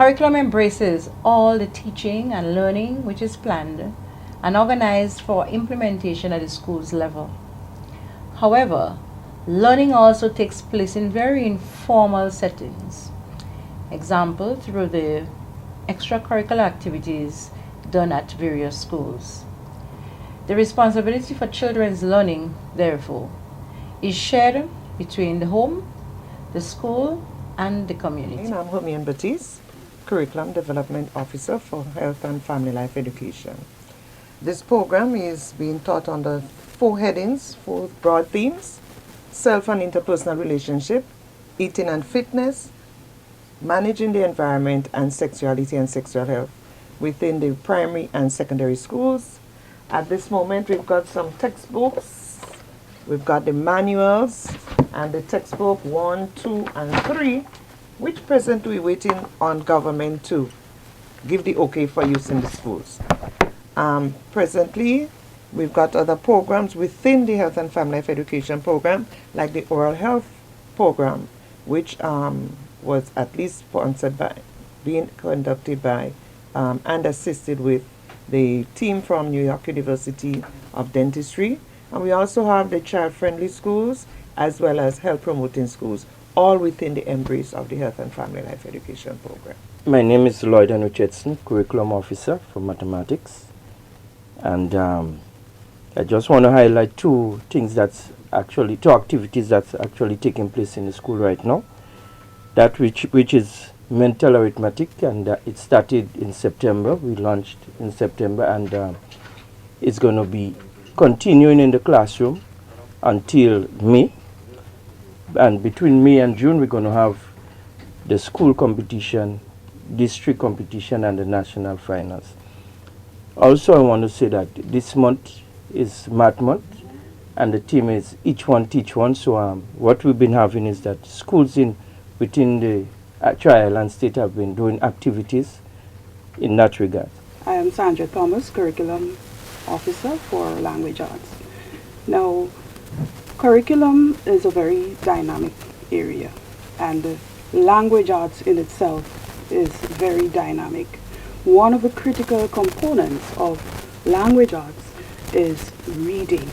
Curriculum embraces all the teaching and learning which is planned and organized for implementation at the school's level. However, learning also takes place in very informal settings. Example, through the extracurricular activities done at various schools. The responsibility for children's learning, therefore, is shared between the home, the school, and the community. I'm Hermione Batiste, Curriculum Development Officer for Health and Family Life Education. This program is being taught under 4 headings, 4 broad themes: self and interpersonal relationship, eating and fitness, managing the environment, and sexuality and sexual health within the primary and secondary schools. At this moment, we've got some textbooks, we've got the manuals, and the textbook 1, 2, and 3, which presently we're waiting on government to give the okay for use in the schools. Presently, we've got other programs within the Health and Family Life Education program, like the Oral Health program, which was at least sponsored by, being conducted by, and assisted with the team from New York University of Dentistry. And we also have the child-friendly schools as well as health-promoting schools, all within the embrace of the Health and Family Life Education program. My name is Lloyd Richardson, Curriculum Officer for Mathematics. And I just want to highlight 2 activities that's actually taking place in the school right now. That which is mental arithmetic, and it started in September. We launched in September, and it's going to be continuing in the classroom until May. And between May and June, we're going to have the school competition, district competition, and the national finals. Also, I want to say that this month is Math Month, and the theme is Each One Teach One. So what we've been having is that schools within the Tri-Island state have been doing activities in that regard. I am Sandra Thomas, Curriculum Officer for Language Arts. Now, curriculum is a very dynamic area, and language arts in itself is very dynamic. One of the critical components of language arts is reading.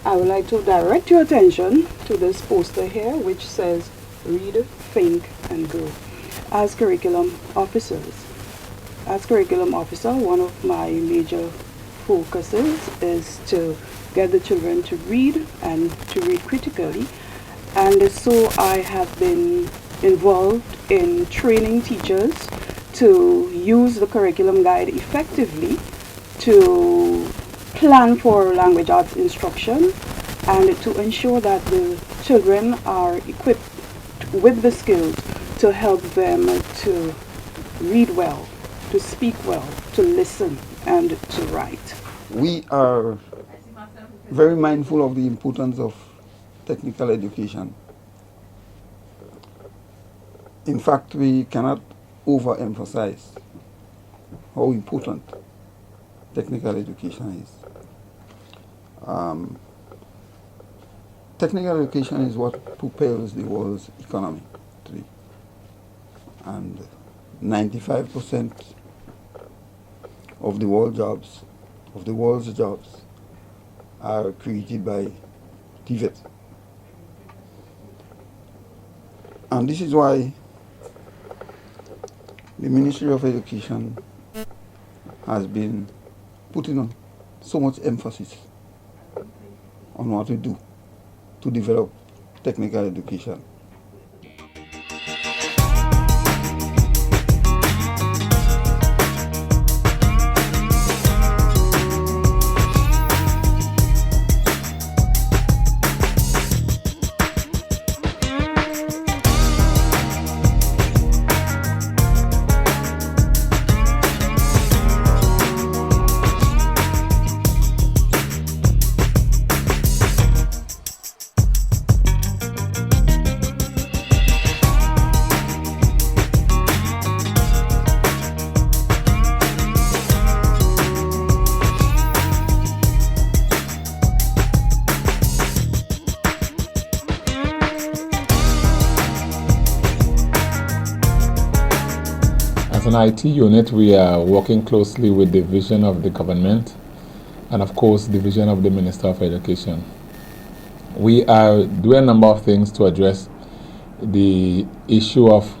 I would like to direct your attention to this poster here, which says Read, Think, and Grow. As curriculum officer, one of my major focuses is to get the children to read and to read critically. And so I have been involved in training teachers to use the curriculum guide effectively to plan for language arts instruction and to ensure that the children are equipped with the skills to help them to read well, to speak well, to listen, and to write. We are very mindful of the importance of technical education. In fact, we cannot overemphasize how important technical education is. Technical education is what propels the world's economy today. And 95% of the world's jobs are created by TVET. And this is why the Ministry of Education has been putting on so much emphasis on what to do to develop technical education. As an IT unit, we are working closely with the Division of the Government and, of course, Division of the Minister of Education. We are doing a number of things to address the issue of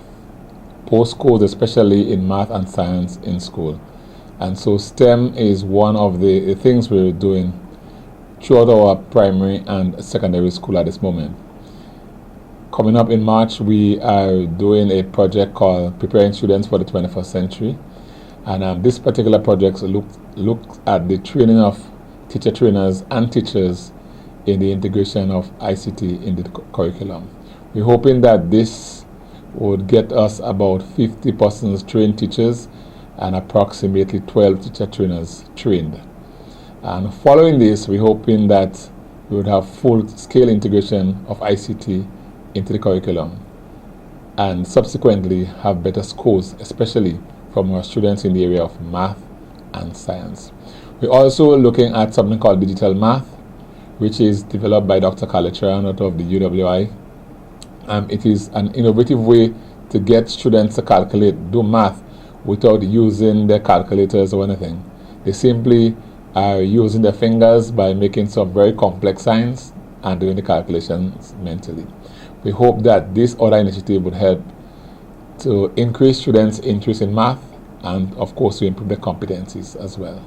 postcodes, especially in math and science in school. And so STEM is one of the things we're doing throughout our primary and secondary school at this moment. Coming up in March, we are doing a project called Preparing Students for the 21st Century. And this particular project looks at the training of teacher trainers and teachers in the integration of ICT in the curriculum. We're hoping that this would get us about 50 persons trained teachers and approximately 12 teacher trainers trained. And following this, we're hoping that we would have full-scale integration of ICT into the curriculum and subsequently have better scores, especially from our students in the area of math and science. We're also looking at something called digital math, which is developed by Dr. Kalitran out of the UWI. It is an innovative way to get students to do math without using their calculators or anything. They simply are using their fingers by making some very complex signs and doing the calculations mentally. We hope that this other initiative would help to increase students' interest in math and, of course, to improve their competencies as well.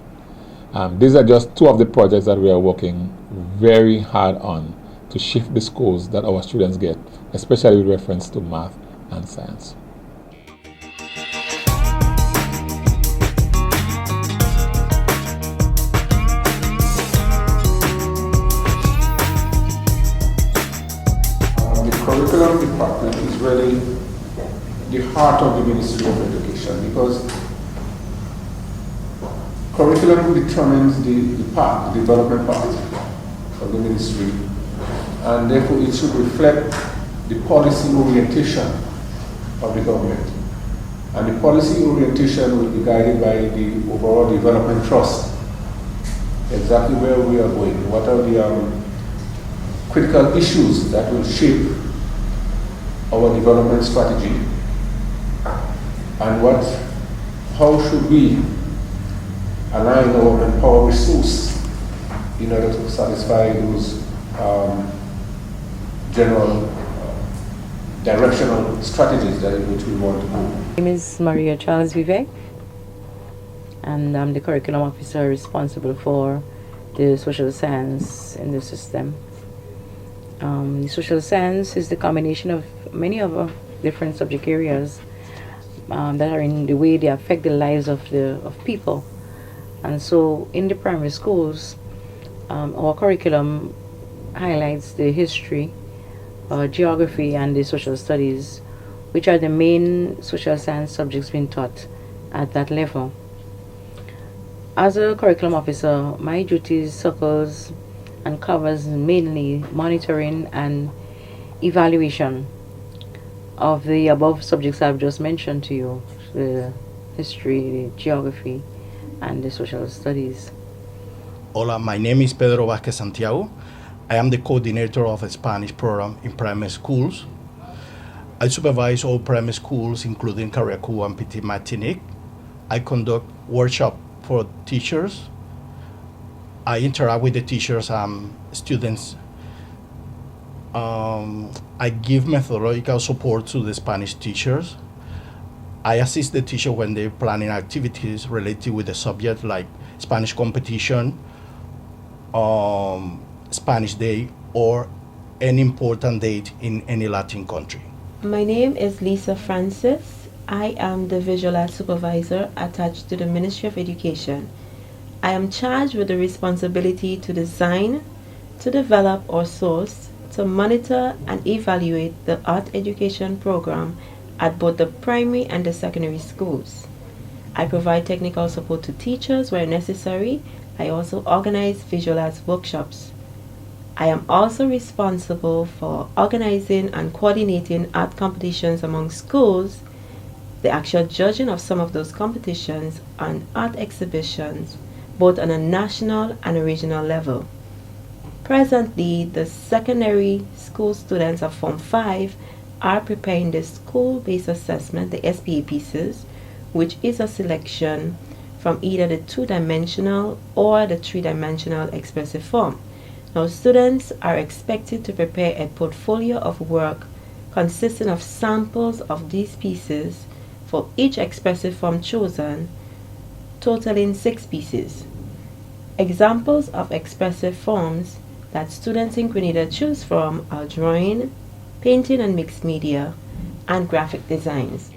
These are just two of the projects that we are working very hard on to shift the scores that our students get, especially with reference to math and science. The curriculum department is really the heart of the Ministry of Education, because curriculum determines the path, the development path of the ministry, and therefore it should reflect the policy orientation of the government. And the policy orientation will be guided by the overall development trust, exactly where we are going, what are the critical issues that will shape our development strategy, and how should we align our manpower resource in order to satisfy those general directional strategies that which we want to go. My name is Maria Charles Vivek, and I'm the curriculum officer responsible for the social science in the system. The social science is the combination of many other different subject areas that are in the way they affect the lives of people. And so in the primary schools, our curriculum highlights the history, geography, and the social studies, which are the main social science subjects being taught at that level. As a curriculum officer, my duties circles and covers mainly monitoring and evaluation of the above subjects I've just mentioned to you, the history, the geography, and the social studies. Hola, my name is Pedro Vázquez Santiago. I am the coordinator of a Spanish program in primary schools. I supervise all primary schools, including Carriacou and Petit Martinique. I conduct workshops for teachers. I interact with the teachers and students. I give methodological support to the Spanish teachers. I assist the teacher when they're planning activities related with the subject, like Spanish competition, Spanish Day, or any important date in any Latin country. My name is Lisa Francis. I am the Visual Art Supervisor attached to the Ministry of Education. I am charged with the responsibility to design, to develop or source, to monitor and evaluate the art education program at both the primary and the secondary schools. I provide technical support to teachers where necessary. I also organize visual arts workshops. I am also responsible for organizing and coordinating art competitions among schools, the actual judging of some of those competitions, and art exhibitions, both on a national and a regional level. Presently, the secondary school students of Form 5 are preparing the school-based assessment, the SPA pieces, which is a selection from either the two-dimensional or the three-dimensional expressive form. Now, students are expected to prepare a portfolio of work consisting of samples of these pieces for each expressive form chosen, totaling 6 pieces. Examples of expressive forms that students in Grenada choose from are drawing, painting and mixed media, and graphic designs.